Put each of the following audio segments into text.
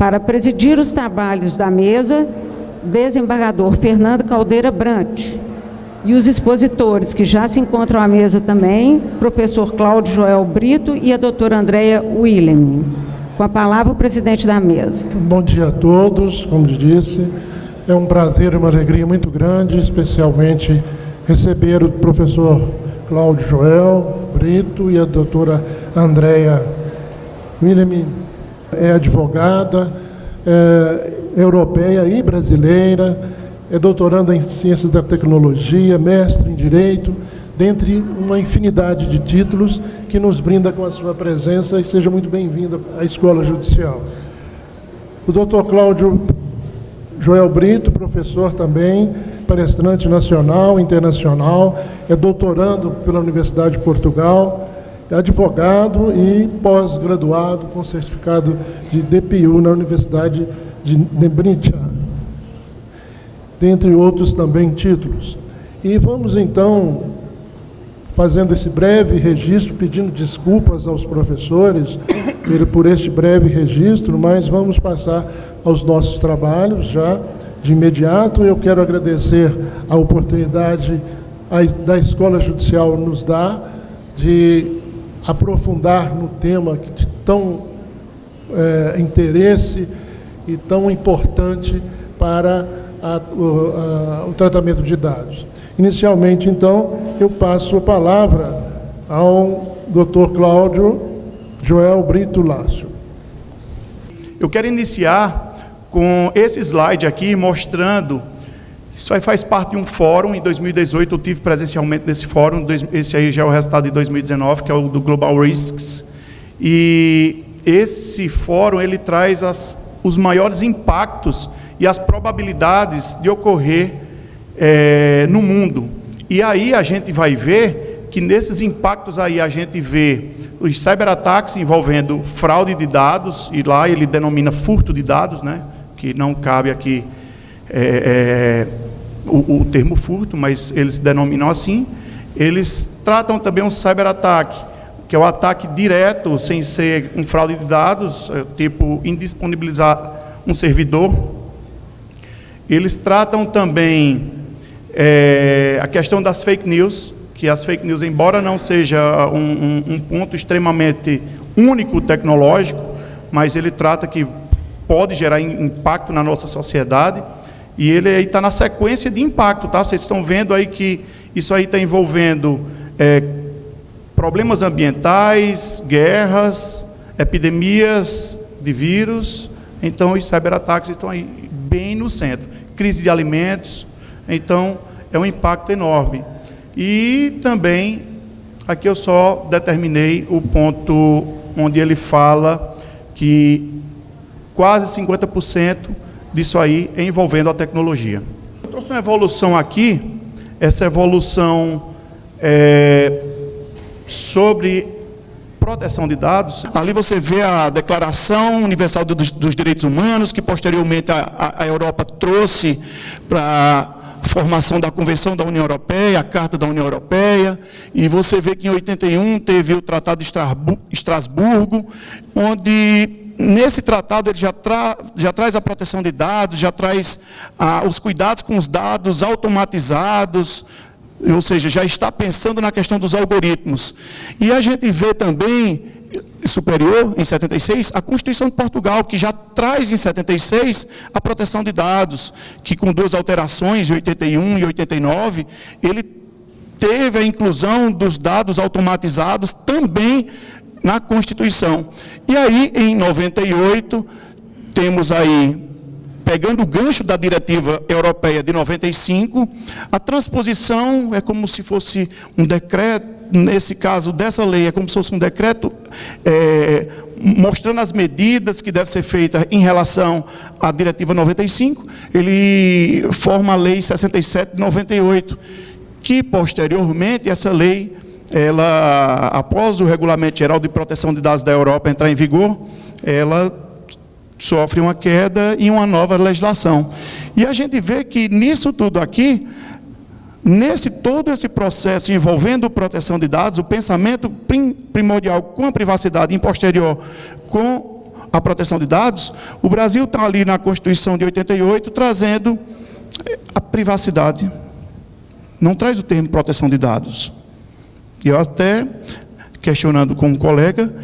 Para presidir os trabalhos da mesa, desembargador Fernando Caldeira Brant. E os expositores, que já se encontram à mesa também, professor Cláudio Joel Brito e a doutora Andréia William. Com a palavra, o presidente da mesa. Bom dia a todos, como disse, é um prazer e uma alegria muito grande, especialmente receber o professor Cláudio Joel Brito e a doutora Andréia William. É advogada, europeia e brasileira, é doutoranda em Ciências da Tecnologia, mestre em Direito, dentre uma infinidade de títulos que nos brinda com a sua presença, e seja muito bem-vinda à Escola Judicial. O doutor Cláudio Joel Brito, professor também, palestrante nacional, internacional, é doutorando pela Universidade de Portugal, é advogado e pós-graduado com certificado de DPU na Universidade de Nebrincha, dentre outros também títulos. E vamos então, fazendo esse breve registro, pedindo desculpas aos professores por este breve registro, mas vamos passar aos nossos trabalhos já de imediato. Eu quero agradecer a oportunidade da Escola Judicial nos dá de aprofundar no tema de tão interesse e tão importante para o tratamento de dados. Inicialmente, então, eu passo a palavra ao Dr. Cláudio Joel Brito Lácio. Eu quero iniciar com esse slide aqui, mostrando, isso aí faz parte de um fórum. Em 2018 eu tive presencialmente nesse fórum, esse aí já é o resultado de 2019, que é o do Global Risks, e esse fórum, ele traz os maiores impactos e as probabilidades de ocorrer no mundo. E aí a gente vai ver que nesses impactos aí a gente vê os cyberataques envolvendo fraude de dados, e lá ele denomina furto de dados, né? Que não cabe aqui o termo furto, mas eles denominam assim. Eles tratam também um cyberataque, que é o ataque direto, sem ser um fraude de dados, tipo indisponibilizar um servidor. Eles tratam também a questão das fake news, que as fake news, embora não seja um ponto extremamente único tecnológico, mas ele trata que pode gerar impacto na nossa sociedade, e ele aí está na sequência de impacto, tá? Vocês estão vendo aí que isso aí está envolvendo problemas ambientais, guerras, epidemias de vírus. Então os cyberataques estão aí bem no centro. Crise de alimentos, então é um impacto enorme. E também, aqui eu só determinei o ponto onde ele fala que quase 50% disso aí é envolvendo a tecnologia. Eu trouxe uma evolução aqui, essa evolução sobre proteção de dados. Ali você vê a Declaração Universal dos Direitos Humanos, que posteriormente a Europa trouxe para a formação da Convenção da União Europeia, a Carta da União Europeia, e você vê que em 81 teve o Tratado de Estrasburgo, onde nesse tratado ele já traz a proteção de dados, já traz os cuidados com os dados automatizados, ou seja, já está pensando na questão dos algoritmos. E a gente vê também, superior, em 76, a Constituição de Portugal, que já traz em 76 a proteção de dados, que com 2 alterações, em 81 e 89, ele teve a inclusão dos dados automatizados também na Constituição. E aí, em 98, temos aí, pegando o gancho da Diretiva Europeia de 95, a transposição é como se fosse um decreto, nesse caso dessa lei, é como se fosse um decreto mostrando as medidas que devem ser feitas em relação à Diretiva 95, ele forma a Lei 67 de 98, que posteriormente essa lei, ela, após o Regulamento Geral de Proteção de Dados da Europa entrar em vigor, ela sofre uma queda e uma nova legislação. E a gente vê que nisso tudo aqui, todo esse processo envolvendo proteção de dados, o pensamento primordial com a privacidade e posterior com à proteção de dados, o Brasil está ali na Constituição de 88 trazendo a privacidade. Não traz o termo proteção de dados. Eu até, questionando com um colega,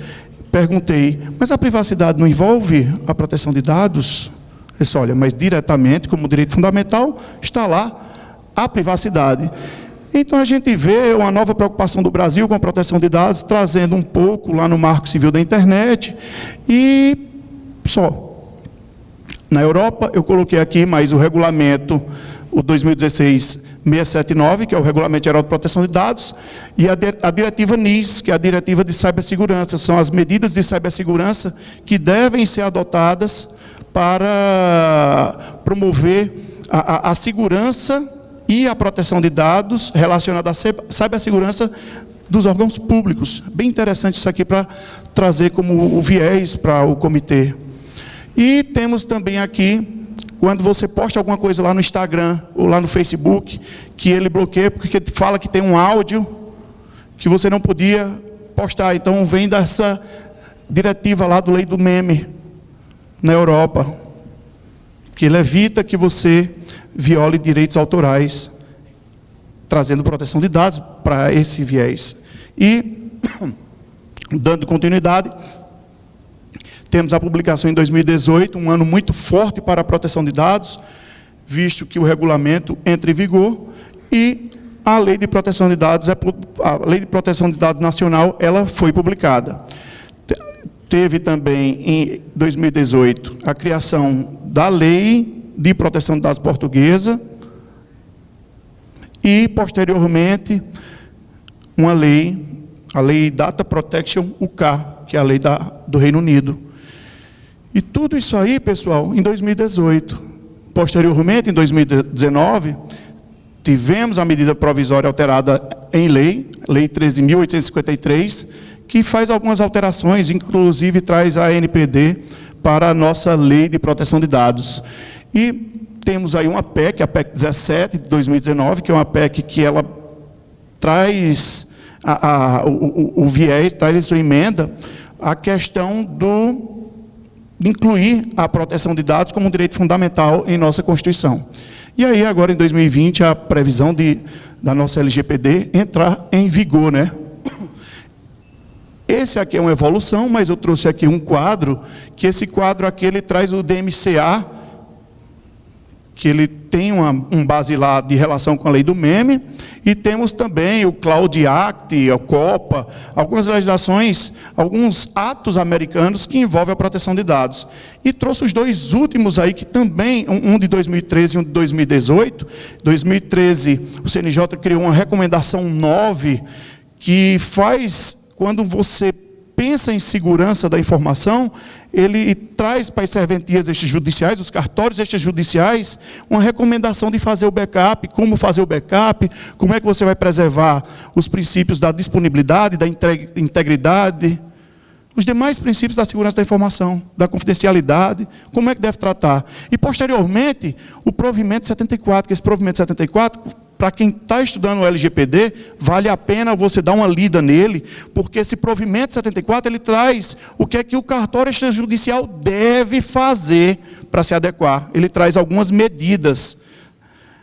perguntei, mas a privacidade não envolve a proteção de dados? Ele disse, olha, mas diretamente, como direito fundamental, está lá a privacidade. Então a gente vê uma nova preocupação do Brasil com a proteção de dados, trazendo um pouco lá no Marco Civil da Internet, e só. Na Europa, eu coloquei aqui, mas o regulamento, o 2016-679, que é o Regulamento Geral de Proteção de Dados, e a diretiva NIS, que é a Diretiva de Cibersegurança, são as medidas de cibersegurança que devem ser adotadas para promover a segurança e a proteção de dados relacionada à cibersegurança dos órgãos públicos. Bem interessante isso aqui para trazer como o viés para o comitê. E temos também aqui, quando você posta alguma coisa lá no Instagram ou lá no Facebook, que ele bloqueia porque fala que tem um áudio que você não podia postar. Então vem dessa diretiva lá do Lei do Meme na Europa, que ele evita que você viole direitos autorais, trazendo proteção de dados para esse viés. E, dando continuidade, temos a publicação em 2018, um ano muito forte para a proteção de dados, visto que o regulamento entra em vigor, e a Lei de Proteção de Dados, a Lei de Proteção de Dados Nacional, ela foi publicada. Teve também, em 2018, a criação da Lei de Proteção de Dados Portuguesa e, posteriormente, uma lei, a Lei Data Protection UK, que é a lei do Reino Unido. E tudo isso aí, pessoal, em 2018. Posteriormente, em 2019, tivemos a medida provisória alterada em lei, Lei 13.853, que faz algumas alterações, inclusive traz a NPD para a nossa Lei de Proteção de Dados. E temos aí uma PEC, a PEC 17 de 2019, que é uma PEC que ela traz o viés, traz em sua emenda a questão de incluir a proteção de dados como um direito fundamental em nossa Constituição. E aí, agora, em 2020, a previsão da nossa LGPD entrar em vigor, né? Esse aqui é uma evolução, mas eu trouxe aqui um quadro, que esse quadro aqui ele traz o DMCA, que ele tem um basilar de relação com a lei do meme, e temos também o Cloud Act, a COPA, algumas legislações, alguns atos americanos que envolvem a proteção de dados. E trouxe os dois últimos aí, que também, um de 2013 e um de 2018. 2013, o CNJ criou uma recomendação 9, que faz, quando você pensa em segurança da informação, ele traz para as serventias extrajudiciais, os cartórios extrajudiciais, uma recomendação de fazer o backup, como fazer o backup, como é que você vai preservar os princípios da disponibilidade, da integridade, os demais princípios da segurança da informação, da confidencialidade, como é que deve tratar. E, posteriormente, o provimento 74, que esse provimento 74, para quem está estudando o LGPD, vale a pena você dar uma lida nele, porque esse provimento 74, ele traz o que é que o cartório extrajudicial deve fazer para se adequar. Ele traz algumas medidas.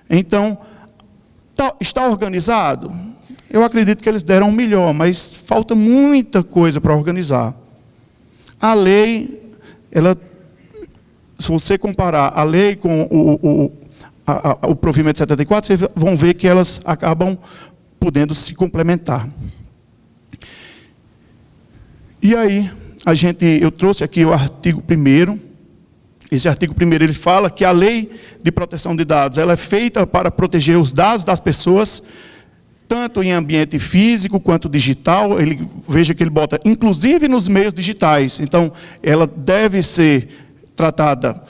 Então, está organizado? Eu acredito que eles deram o melhor, mas falta muita coisa para organizar. A lei, se você comparar a lei com o provimento 74, vocês vão ver que elas acabam podendo se complementar. E aí, eu trouxe aqui o artigo 1º. Esse artigo 1º, ele fala que a lei de proteção de dados, ela é feita para proteger os dados das pessoas, tanto em ambiente físico quanto digital. Veja que ele bota, inclusive nos meios digitais. Então, ela deve ser tratada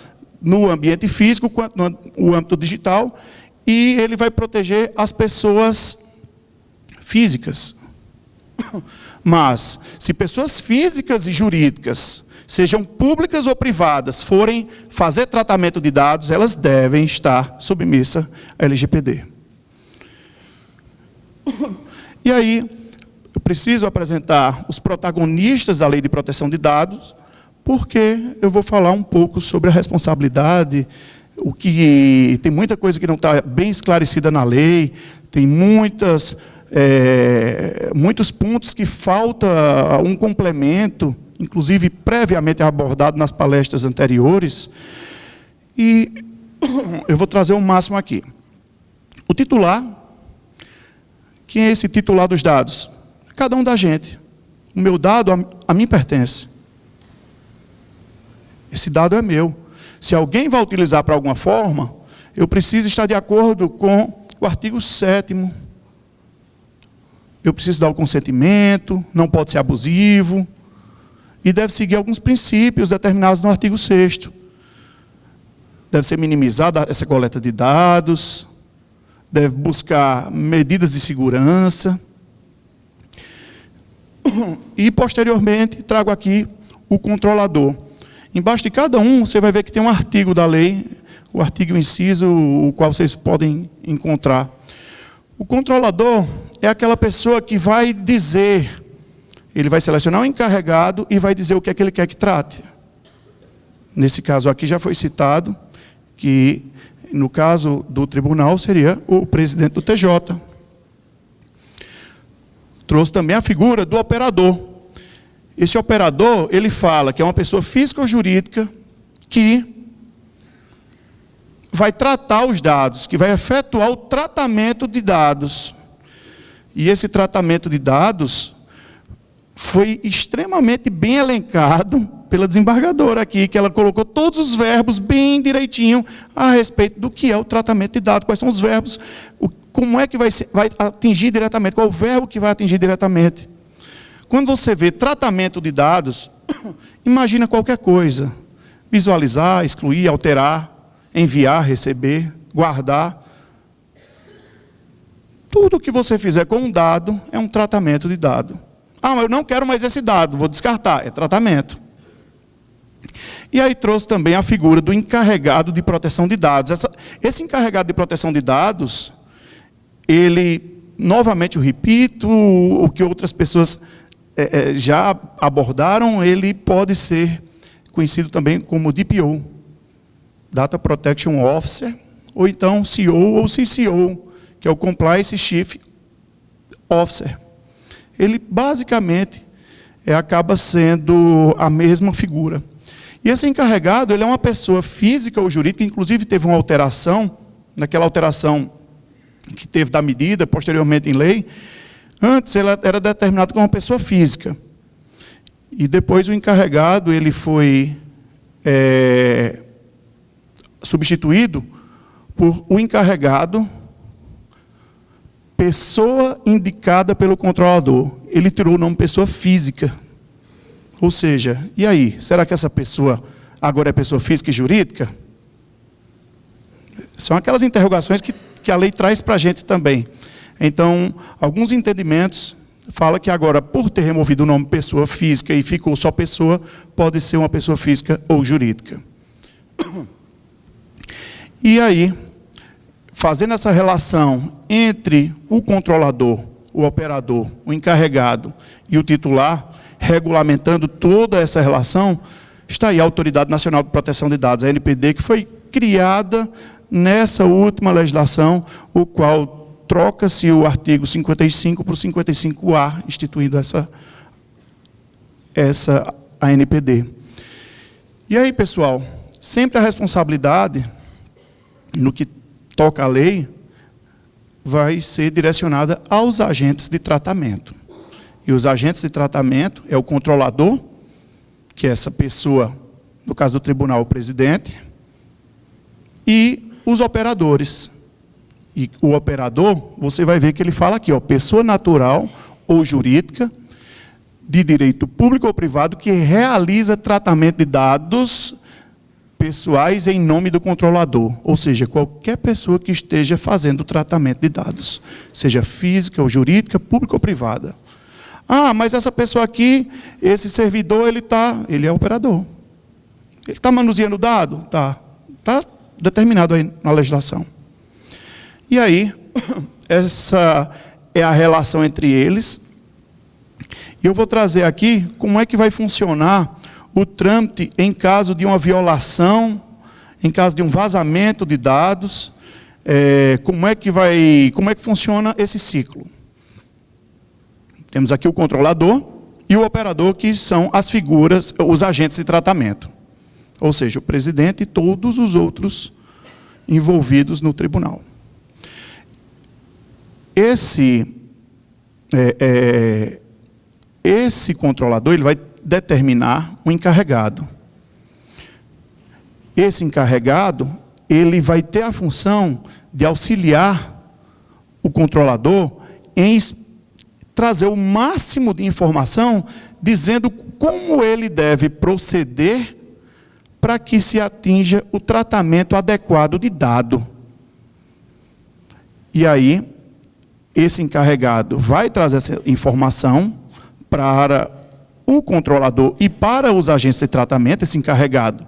no ambiente físico, quanto no âmbito digital, e ele vai proteger as pessoas físicas. Mas, se pessoas físicas e jurídicas, sejam públicas ou privadas, forem fazer tratamento de dados, elas devem estar submissas à LGPD. E aí, eu preciso apresentar os protagonistas da Lei de Proteção de Dados, porque eu vou falar um pouco sobre a responsabilidade, o que tem muita coisa que não está bem esclarecida na lei, tem muitos pontos que falta um complemento, inclusive previamente abordado nas palestras anteriores, e eu vou trazer o máximo aqui. O titular, quem é esse titular dos dados? Cada um da gente. O meu dado a mim pertence. Esse dado é meu. Se alguém vai utilizar para alguma forma, eu preciso estar de acordo com o artigo 7º. Eu preciso dar o consentimento, não pode ser abusivo, e deve seguir alguns princípios determinados no artigo 6º. Deve ser minimizada essa coleta de dados, deve buscar medidas de segurança. E, posteriormente, trago aqui o controlador. Embaixo de cada um, você vai ver que tem um artigo da lei, o artigo inciso, o qual vocês podem encontrar. O controlador é aquela pessoa que vai dizer, ele vai selecionar o encarregado e vai dizer o que é que ele quer que trate. Nesse caso aqui já foi citado que, no caso do tribunal, seria o presidente do TJ. Trouxe também a figura do operador. Esse operador, ele fala que é uma pessoa física ou jurídica que vai tratar os dados, que vai efetuar o tratamento de dados. E esse tratamento de dados foi extremamente bem elencado pela desembargadora aqui, que ela colocou todos os verbos bem direitinho a respeito do que é o tratamento de dados, quais são os verbos, como é que vai atingir diretamente, qual é o verbo que vai atingir diretamente. Quando você vê tratamento de dados, imagina qualquer coisa. Visualizar, excluir, alterar, enviar, receber, guardar. Tudo que você fizer com um dado é um tratamento de dado. Ah, mas eu não quero mais esse dado, vou descartar. É tratamento. E aí trouxe também a figura do encarregado de proteção de dados. Esse encarregado de proteção de dados, ele, novamente eu repito, o que outras pessoas já abordaram, ele pode ser conhecido também como DPO, Data Protection Officer, ou então CO ou CCO, que é o Compliance Chief Officer. Ele basicamente acaba sendo a mesma figura. E esse encarregado, ele é uma pessoa física ou jurídica, inclusive teve uma alteração, naquela alteração que teve da medida, posteriormente em lei. Antes ela era determinado como uma pessoa física. E depois o encarregado ele foi substituído por o encarregado, pessoa indicada pelo controlador. Ele tirou o nome pessoa física. Ou seja, e aí? Será que essa pessoa agora é pessoa física e jurídica? São aquelas interrogações que a lei traz para a gente também. Então, alguns entendimentos falam que agora, por ter removido o nome pessoa física e ficou só pessoa, pode ser uma pessoa física ou jurídica. E aí, fazendo essa relação entre o controlador, o operador, o encarregado e o titular, regulamentando toda essa relação, está aí a Autoridade Nacional de Proteção de Dados, a ANPD, que foi criada nessa última legislação, o qual troca-se o artigo 55 por 55A, instituindo essa ANPD. E aí, pessoal, sempre a responsabilidade, no que toca à lei, vai ser direcionada aos agentes de tratamento. E os agentes de tratamento é o controlador, que é essa pessoa, no caso do tribunal, o presidente, e os operadores. E o operador, você vai ver que ele fala aqui, ó, pessoa natural ou jurídica, de direito público ou privado, que realiza tratamento de dados pessoais em nome do controlador. Ou seja, qualquer pessoa que esteja fazendo o tratamento de dados, seja física ou jurídica, pública ou privada. Ah, mas essa pessoa aqui, esse servidor, ele é operador. Ele está manuseando o dado? Tá. Está determinado aí na legislação. E aí, essa é a relação entre eles. E eu vou trazer aqui como é que vai funcionar o trâmite em caso de uma violação, em caso de um vazamento de dados, como é que funciona esse ciclo. Temos aqui o controlador e o operador, que são as figuras, os agentes de tratamento. Ou seja, o presidente e todos os outros envolvidos no tribunal. Esse controlador, ele vai determinar um encarregado. Esse encarregado, ele vai ter a função de auxiliar o controlador em trazer o máximo de informação, dizendo como ele deve proceder para que se atinja o tratamento adequado de dado. E aí, esse encarregado vai trazer essa informação para o controlador e para os agentes de tratamento. Esse encarregado,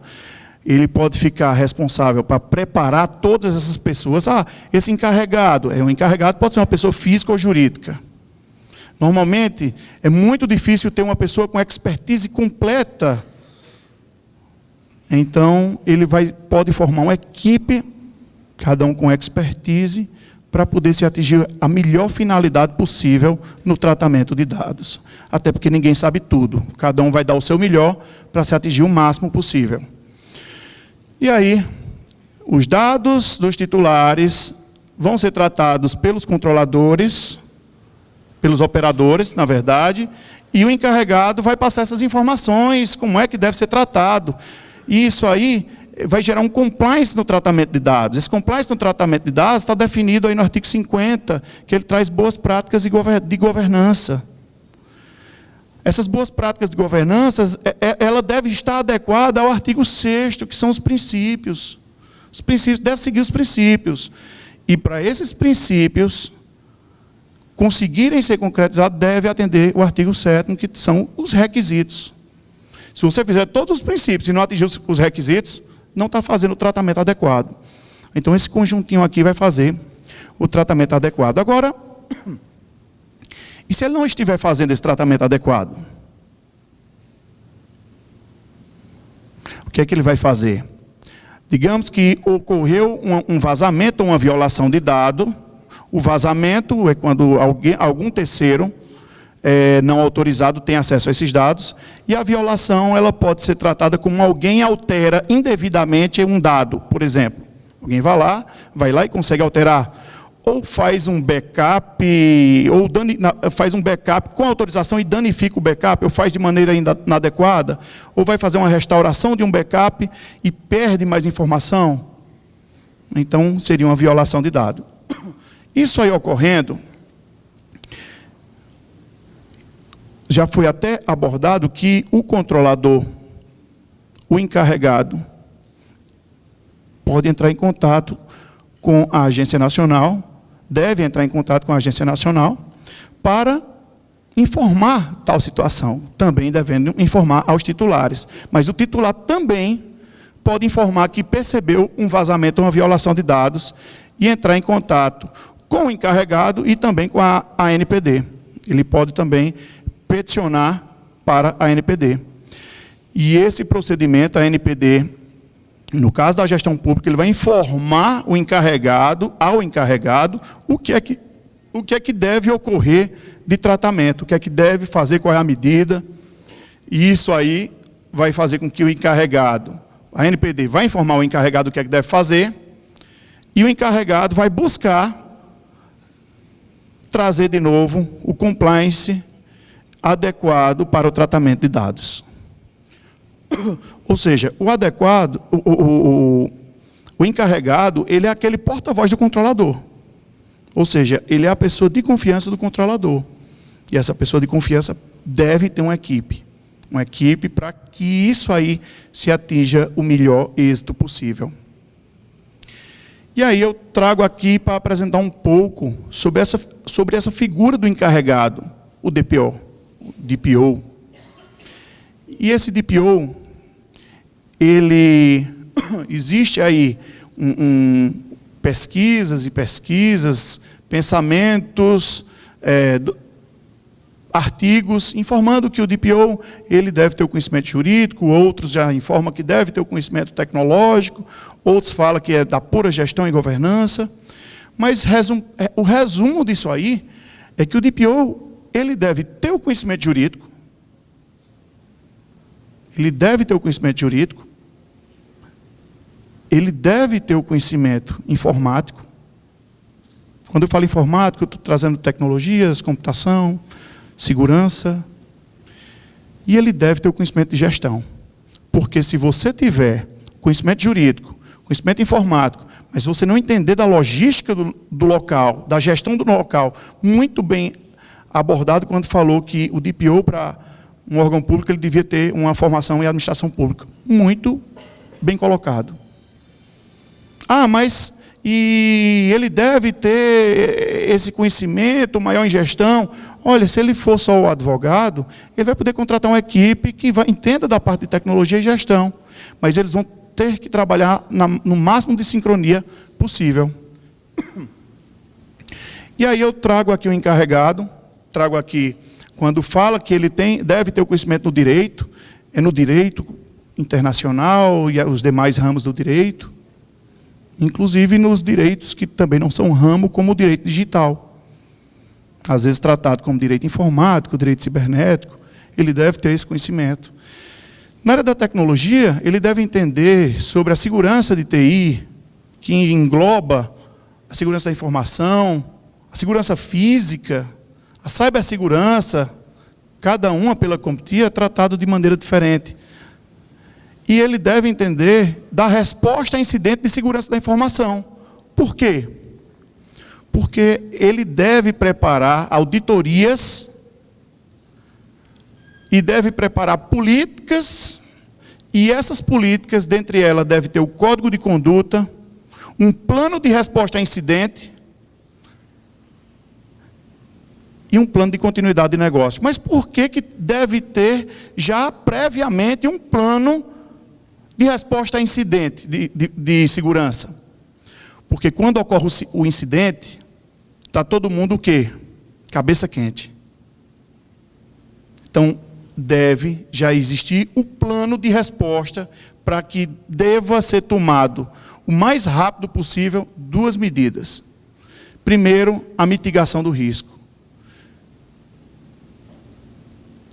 ele pode ficar responsável para preparar todas essas pessoas. Esse encarregado, um encarregado pode ser uma pessoa física ou jurídica. Normalmente, é muito difícil ter uma pessoa com expertise completa. Então, ele pode formar uma equipe, cada um com expertise, para poder se atingir a melhor finalidade possível no tratamento de dados. Até porque ninguém sabe tudo. Cada um vai dar o seu melhor para se atingir o máximo possível. E aí, os dados dos titulares vão ser tratados pelos controladores, pelos operadores, na verdade, e o encarregado vai passar essas informações, como é que deve ser tratado. E isso aí vai gerar um compliance no tratamento de dados. Esse compliance no tratamento de dados está definido aí no artigo 50, que ele traz boas práticas de governança. Essas boas práticas de governança, ela deve estar adequada ao artigo 6º, que são os princípios. Os princípios, deve seguir os princípios. E para esses princípios conseguirem ser concretizados, deve atender o artigo 7º, que são os requisitos. Se você fizer todos os princípios e não atingir os requisitos, não está fazendo o tratamento adequado. Então, esse conjuntinho aqui vai fazer o tratamento adequado. Agora, e se ele não estiver fazendo esse tratamento adequado? O que é que ele vai fazer? Digamos que ocorreu um vazamento ou uma violação de dado. O vazamento é quando algum terceiro não autorizado tem acesso a esses dados, e a violação ela pode ser tratada como alguém altera indevidamente um dado, por exemplo. Alguém vai lá e consegue alterar, ou faz um backup, ou faz um backup com autorização e danifica o backup, ou faz de maneira inadequada, ou vai fazer uma restauração de um backup e perde mais informação. Então, seria uma violação de dado. Isso aí ocorrendo, já foi até abordado que o controlador, o encarregado, pode entrar em contato com a Agência Nacional, deve entrar em contato com a Agência Nacional, para informar tal situação, também devendo informar aos titulares. Mas o titular também pode informar que percebeu um vazamento ou uma violação de dados e entrar em contato com o encarregado e também com a ANPD. Ele pode também peticionar para a ANPD. E esse procedimento, a ANPD, no caso da gestão pública, ele vai informar o encarregado, o que é que deve ocorrer de tratamento, o que é que deve fazer, qual é a medida. E isso aí vai fazer com que o encarregado, a ANPD vai informar o encarregado o que é que deve fazer, e o encarregado vai buscar trazer de novo o compliance adequado para o tratamento de dados. Ou seja, o adequado, o encarregado, ele é aquele porta-voz do controlador. Ou seja, ele é a pessoa de confiança do controlador. E essa pessoa de confiança deve ter uma equipe para que isso aí se atinja o melhor êxito possível. E aí eu trago aqui para apresentar um pouco sobre essa figura do encarregado, o DPO. E esse DPO, ele existe aí pesquisas e pesquisas, pensamentos artigos informando que o DPO ele deve ter o conhecimento jurídico, outros já informam que deve ter o conhecimento tecnológico, outros falam que é da pura gestão e governança. Mas o resumo disso aí é que o DPO ele deve ter o conhecimento jurídico, ele deve ter o conhecimento jurídico, ele deve ter o conhecimento informático. Quando eu falo informático, eu estou trazendo tecnologias, computação, segurança. E ele deve ter o conhecimento de gestão. Porque se você tiver conhecimento jurídico, conhecimento informático, mas você não entender da logística do local, da gestão do local, muito bem abordado quando falou que o DPO, para um órgão público, ele devia ter uma formação em administração pública. Muito bem colocado. Ah, mas e ele deve ter esse conhecimento maior em gestão. Olha, se ele for só o advogado, ele vai poder contratar uma equipe que entenda da parte de tecnologia e gestão. Mas eles vão ter que trabalhar no máximo de sincronia possível. E aí eu trago aqui o encarregado, trago aqui, quando fala que ele deve ter o conhecimento no direito, é no direito internacional e os demais ramos do direito, inclusive nos direitos que também não são ramo, como o direito digital. Às vezes tratado como direito informático, direito cibernético, ele deve ter esse conhecimento. Na área da tecnologia, ele deve entender sobre a segurança de TI, que engloba a segurança da informação, a segurança física, a cibersegurança, cada uma pela CompTIA é tratado de maneira diferente. E ele deve entender da resposta a incidente de segurança da informação. Por quê? Porque ele deve preparar auditorias e deve preparar políticas, e essas políticas, dentre elas, deve ter o código de conduta, um plano de resposta a incidente e um plano de continuidade de negócio. Mas por que deve ter já previamente um plano de resposta a incidente de segurança? Porque quando ocorre o incidente, está todo mundo o quê? Cabeça quente. Então, deve já existir o plano de resposta para que deva ser tomado o mais rápido possível duas medidas. Primeiro, a mitigação do risco.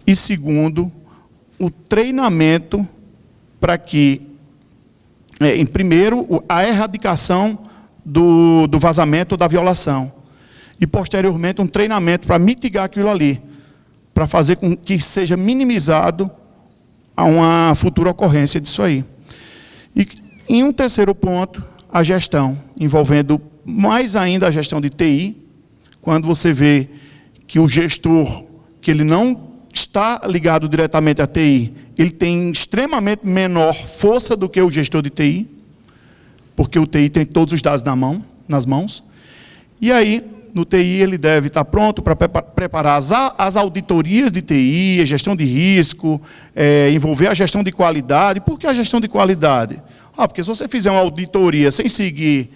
E segundo, o treinamento para que, em primeiro, a erradicação do vazamento ou da violação. E, posteriormente, um treinamento para mitigar aquilo ali, para fazer com que seja minimizado a uma futura ocorrência disso aí. E, em um terceiro ponto, a gestão, envolvendo mais ainda a gestão de TI, quando você vê que o gestor, que ele não está ligado diretamente à TI, ele tem extremamente menor força do que o gestor de TI, porque o TI tem todos os dados nas mãos. E aí, no TI, ele deve estar pronto para preparar as auditorias de TI, a gestão de risco, envolver a gestão de qualidade. Por que a gestão de qualidade? Porque se você fizer uma auditoria sem seguir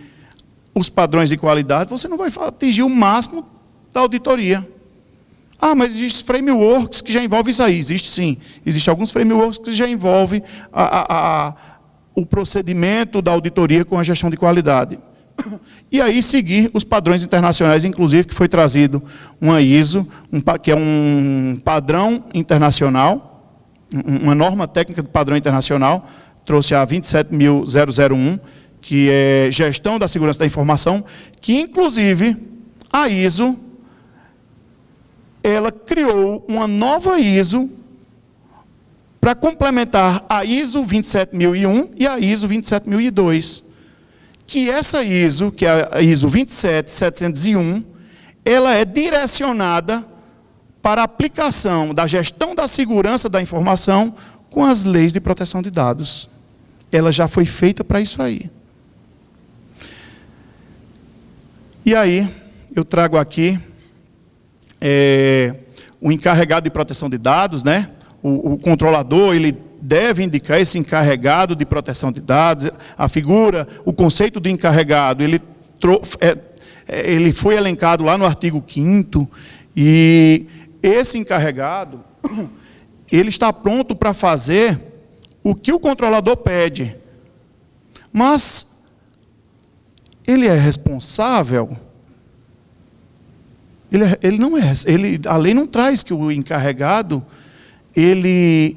os padrões de qualidade, você não vai atingir o máximo da auditoria. Mas existem frameworks que já envolvem isso aí. Existe sim. Existem alguns frameworks que já envolvem o procedimento da auditoria com a gestão de qualidade. E aí seguir os padrões internacionais, inclusive que foi trazido uma ISO, que é um padrão internacional, uma norma técnica de padrão internacional, trouxe a 27001, que é gestão da segurança da informação, que inclusive a ISO, ela criou uma nova ISO para complementar a ISO 27001 e a ISO 27002. Que essa ISO, que é a ISO 27701, ela é direcionada para a aplicação da gestão da segurança da informação com as leis de proteção de dados. Ela já foi feita para isso aí. E aí, eu trago aqui o encarregado de proteção de dados, né? O controlador, ele deve indicar esse encarregado de proteção de dados, a figura, o conceito de encarregado, ele foi elencado lá no artigo 5º, e esse encarregado, ele está pronto para fazer o que o controlador pede. Mas ele é responsável? Ele não é. A lei não traz que o encarregado, ele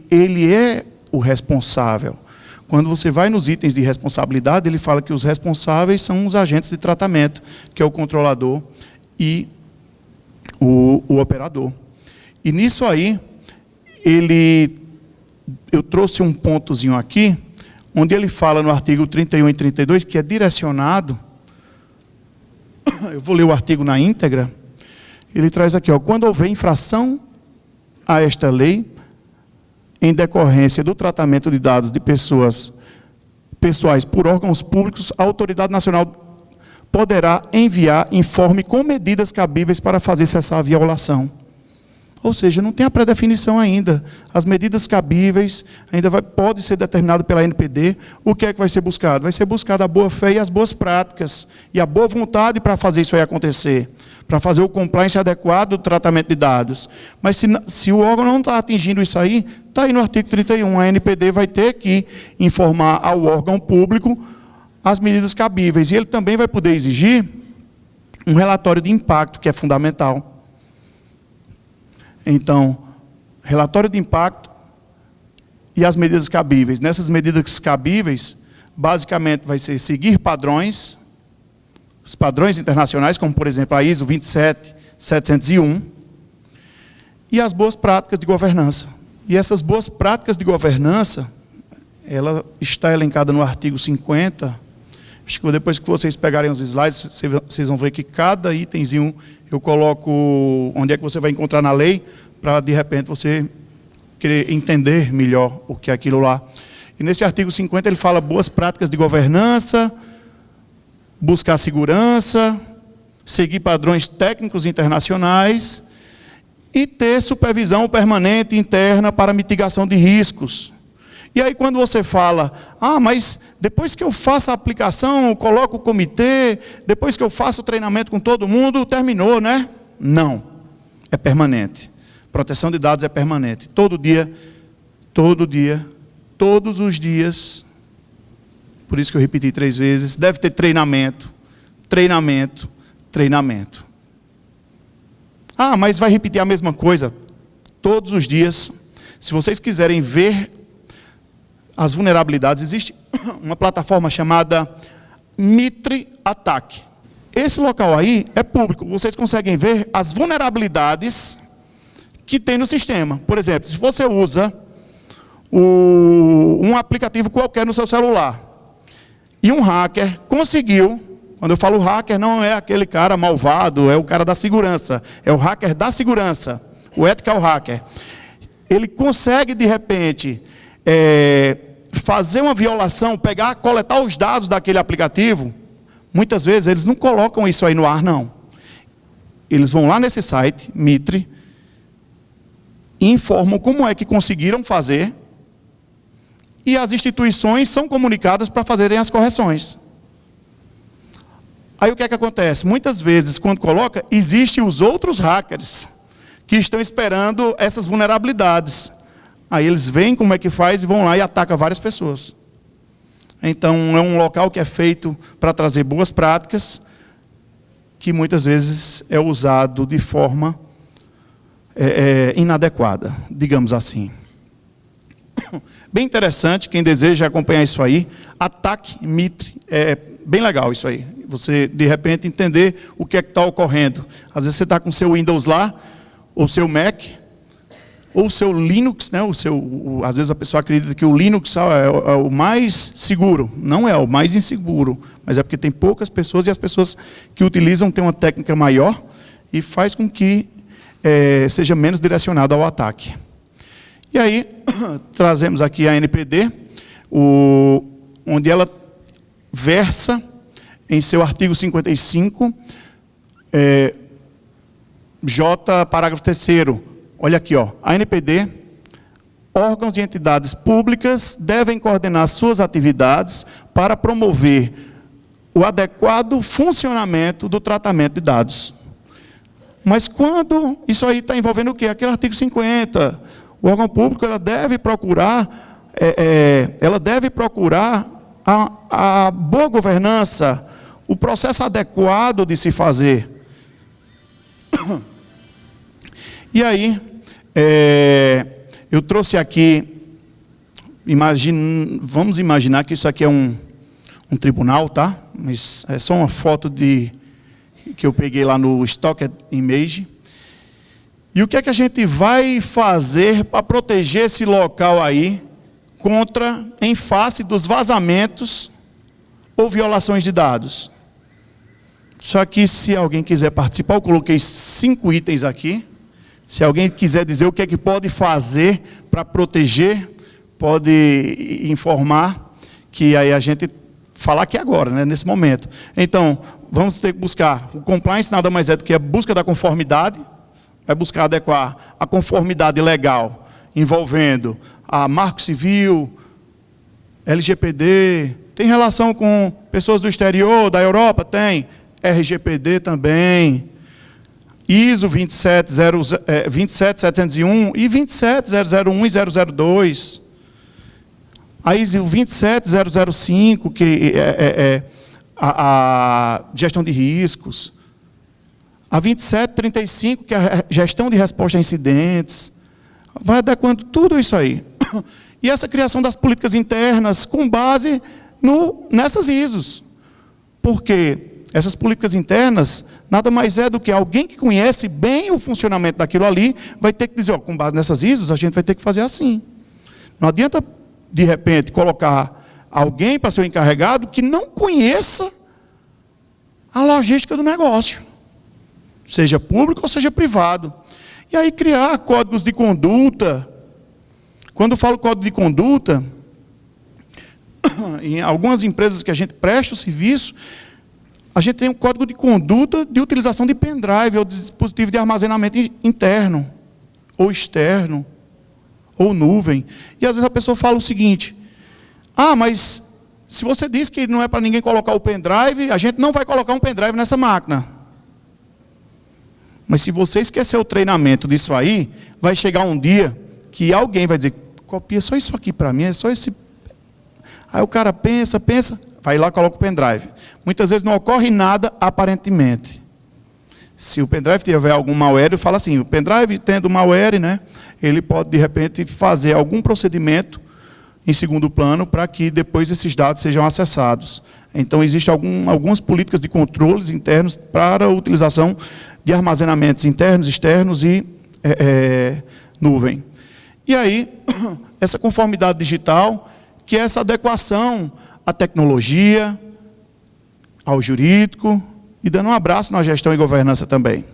é o responsável. Quando você vai nos itens de responsabilidade, ele fala que os responsáveis são os agentes de tratamento, que é o controlador e o operador. E nisso aí, eu trouxe um pontozinho aqui, onde ele fala no artigo 31 e 32, que é direcionado, eu vou ler o artigo na íntegra, ele traz aqui, ó, quando houver infração a esta lei, em decorrência do tratamento de dados de pessoais por órgãos públicos, a autoridade nacional poderá enviar informe com medidas cabíveis para fazer cessar a violação. Ou seja, não tem a pré-definição ainda. As medidas cabíveis ainda pode ser determinado pela ANPD. O que é que vai ser buscado? Vai ser buscada a boa-fé e as boas práticas, e a boa vontade para fazer isso aí acontecer, para fazer o compliance adequado do tratamento de dados. Mas se o órgão não está atingindo isso aí, está aí no artigo 31, a ANPD vai ter que informar ao órgão público as medidas cabíveis. E ele também vai poder exigir um relatório de impacto, que é fundamental. Então, relatório de impacto e as medidas cabíveis. Nessas medidas cabíveis, basicamente vai ser seguir padrões, os padrões internacionais, como, por exemplo, a ISO 27701, e as boas práticas de governança. E essas boas práticas de governança, ela está elencada no artigo 50. Acho que depois que vocês pegarem os slides, vocês vão ver que cada itemzinho eu coloco onde é que você vai encontrar na lei, para, de repente, você querer entender melhor o que é aquilo lá. E nesse artigo 50 ele fala boas práticas de governança, buscar segurança, seguir padrões técnicos internacionais e ter supervisão permanente interna para mitigação de riscos. E aí quando você fala, mas depois que eu faço a aplicação, eu coloco o comitê, depois que eu faço o treinamento com todo mundo, terminou, né? Não, é permanente. Proteção de dados é permanente. Todo dia, todos os dias. Por isso que eu repeti 3 vezes, deve ter treinamento, treinamento, treinamento. Mas vai repetir a mesma coisa todos os dias. Se vocês quiserem ver as vulnerabilidades, existe uma plataforma chamada Mitre Attack. Esse local aí é público, vocês conseguem ver as vulnerabilidades que tem no sistema. Por exemplo, se você usa um aplicativo qualquer no seu celular, e um hacker conseguiu, quando eu falo hacker, não é aquele cara malvado, é o cara da segurança, é o hacker da segurança, o ethical hacker. Ele consegue, de repente, fazer uma violação, coletar os dados daquele aplicativo. Muitas vezes eles não colocam isso aí no ar, não. Eles vão lá nesse site, Mitre, e informam como é que conseguiram fazer, e as instituições são comunicadas para fazerem as correções. Aí o que é que acontece? Muitas vezes, quando coloca, existem os outros hackers que estão esperando essas vulnerabilidades. Aí eles veem como é que faz e vão lá e atacam várias pessoas. Então, é um local que é feito para trazer boas práticas, que muitas vezes é usado de forma inadequada, digamos assim. Bem interessante, quem deseja acompanhar isso aí, Ataque Mitre, é bem legal isso aí. Você, de repente, entender o que é que está ocorrendo. Às vezes você está com o seu Windows lá, ou seu Mac, ou o seu Linux, né? Às vezes a pessoa acredita que o Linux é o mais seguro. Não é o mais inseguro, mas é porque tem poucas pessoas, e as pessoas que utilizam têm uma técnica maior, e faz com que seja menos direcionado ao ataque. E aí, trazemos aqui a ANPD, onde ela versa em seu artigo 55, J, parágrafo 3º. Olha aqui, ó, a ANPD, órgãos e entidades públicas devem coordenar suas atividades para promover o adequado funcionamento do tratamento de dados. Mas quando isso aí está envolvendo o quê? Aquele artigo 50. O órgão público ela deve procurar a boa governança, o processo adequado de se fazer. E aí, eu trouxe aqui, vamos imaginar que isso aqui é um tribunal, tá? Mas é só uma foto que eu peguei lá no Stock Image. E o que é que a gente vai fazer para proteger esse local aí em face dos vazamentos ou violações de dados? Só que se alguém quiser participar, eu coloquei 5 itens aqui. Se alguém quiser dizer o que é que pode fazer para proteger, pode informar, que aí a gente falar aqui agora, né, nesse momento. Então, vamos ter que buscar, o compliance nada mais é do que a busca da conformidade, vai buscar adequar a conformidade legal, envolvendo a Marco Civil, LGPD, tem relação com pessoas do exterior, da Europa? Tem. RGPD também, ISO 27701 e 27001 e 002. A ISO 27005, que é a gestão de riscos. A 2735, que é a gestão de resposta a incidentes. Vai adequando tudo isso aí. E essa criação das políticas internas com base nessas ISOs. Porque essas políticas internas nada mais é do que alguém que conhece bem o funcionamento daquilo ali, vai ter que dizer, ó, com base nessas ISOs, a gente vai ter que fazer assim. Não adianta, de repente, colocar alguém para ser o encarregado que não conheça a logística do negócio, seja público ou seja privado. E aí criar códigos de conduta. Quando eu falo código de conduta, em algumas empresas que a gente presta o serviço, a gente tem um código de conduta de utilização de pendrive ou dispositivo de armazenamento interno, ou externo, ou nuvem. E às vezes a pessoa fala o seguinte, mas se você diz que não é para ninguém colocar o pendrive, a gente não vai colocar um pendrive nessa máquina. Mas se você esquecer o treinamento disso aí, vai chegar um dia que alguém vai dizer, copia só isso aqui para mim, é só esse... Aí o cara pensa, vai lá e coloca o pendrive. Muitas vezes não ocorre nada aparentemente. Se o pendrive tiver algum malware, fala assim, o pendrive tendo malware, né, ele pode de repente fazer algum procedimento em segundo plano para que depois esses dados sejam acessados. Então existem algumas políticas de controles internos para a utilização de armazenamentos internos, externos e nuvem. E aí, essa conformidade digital, que é essa adequação à tecnologia, ao jurídico, e dando um abraço na gestão e governança também.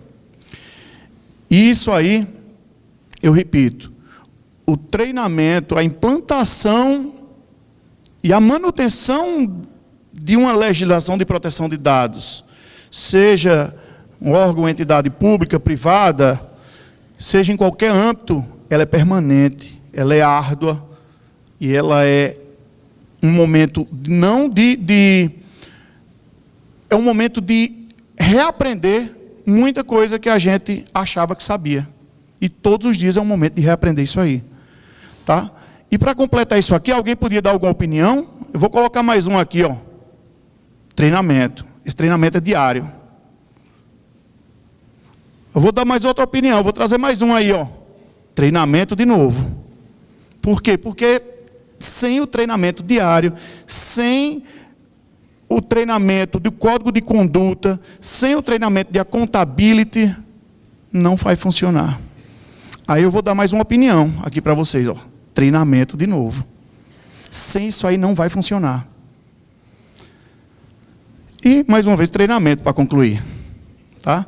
E isso aí, eu repito, o treinamento, a implantação e a manutenção de uma legislação de proteção de dados, seja um órgão ou entidade pública, privada, seja em qualquer âmbito, ela é permanente, ela é árdua, e ela é um momento é um momento de reaprender muita coisa que a gente achava que sabia. E todos os dias é um momento de reaprender isso aí. Tá? E para completar isso aqui, alguém podia dar alguma opinião? Eu vou colocar mais um aqui, ó. Treinamento. Esse treinamento é diário. Eu vou dar mais outra opinião, eu vou trazer mais um aí, ó. Treinamento de novo. Por quê? Porque sem o treinamento diário, sem o treinamento do código de conduta, sem o treinamento de accountability, não vai funcionar. Aí eu vou dar mais uma opinião aqui para vocês, ó. Treinamento de novo. Sem isso aí não vai funcionar. E, mais uma vez, treinamento para concluir. Tá?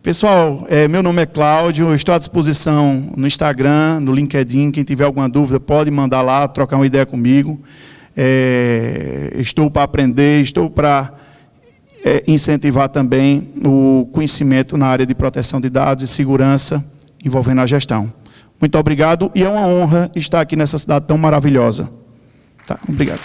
Pessoal, meu nome é Cláudio, eu estou à disposição no Instagram, no LinkedIn, quem tiver alguma dúvida pode mandar lá, trocar uma ideia comigo. Estou para aprender, estou para incentivar também o conhecimento na área de proteção de dados e segurança envolvendo a gestão. Muito obrigado e é uma honra estar aqui nessa cidade tão maravilhosa. Tá, obrigado.